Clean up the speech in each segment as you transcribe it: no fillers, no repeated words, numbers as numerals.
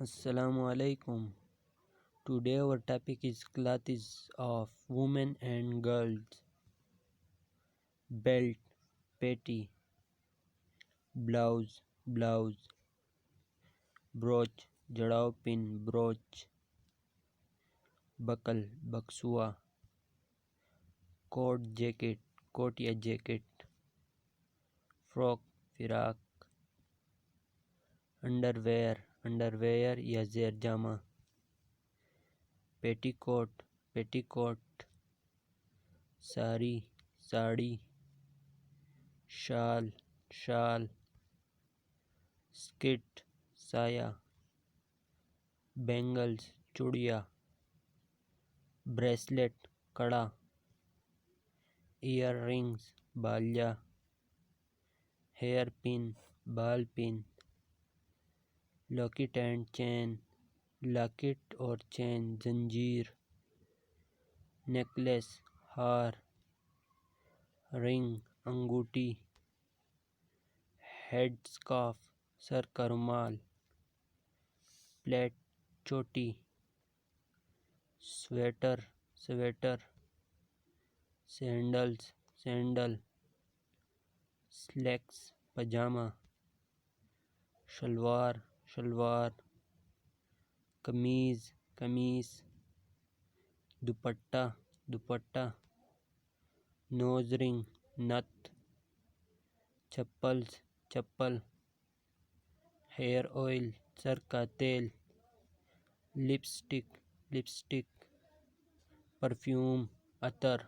Assalamu alaikum. Today our topic is clothes of women and girls. Belt, patty, blouse, brooch, جڑاؤ pin, brooch, buckle, بکسوا, coat, jacket, کوٹ یا jacket, frock, فراق, under where یا زیر جامہ, پیٹی کوٹ, ساڑی, شال, skirt, سایہ, بینگلز, چوڑیاں, bracelet, کڑا, ایئر رنگز, بالیاں, ہیئر پن, بال pin, locket and chain, locket اور چین, زنجیر, نیکلیس, ہار, رنگ, انگوٹھی, ہیڈ اسکارف, سر کا رومال, پلیٹ, چوٹی, سویٹر, سینڈل, سلیکس, پاجامہ, شلوار, قمیص, دوپٹہ, نوز رنگ, نتھ, چپل, ہیئر آئل, سر کا تیل, لپسٹک, پرفیوم, عطر,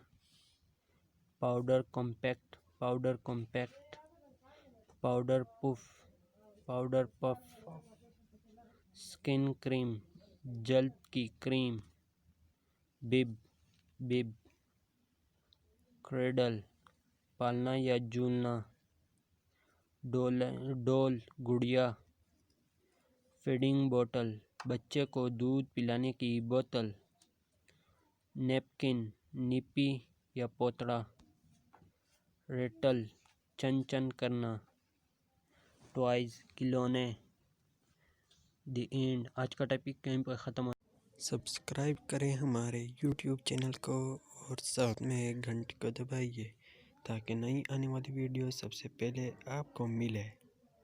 پاؤڈر کمپیکٹ, پاؤڈر پف, سکن کریم, جلد کی کریم, بب, کریڈل, پالنا یا جھولنا, ڈول, گڑیا, فیڈنگ بوتل, بچے کو دودھ پلانے کی بوتل, نیپکن, نیپی یا پوتڑا, ریٹل, چن کرنا, ٹوائز, کھلونے. The end. آج کا ٹاپک کہیں پہ ختم ہو. سبسکرائب کریں ہمارے یوٹیوب چینل کو اور ساتھ میں گھنٹی کو دبائیے تاکہ نئی آنے والی ویڈیو سب سے پہلے آپ کو ملے.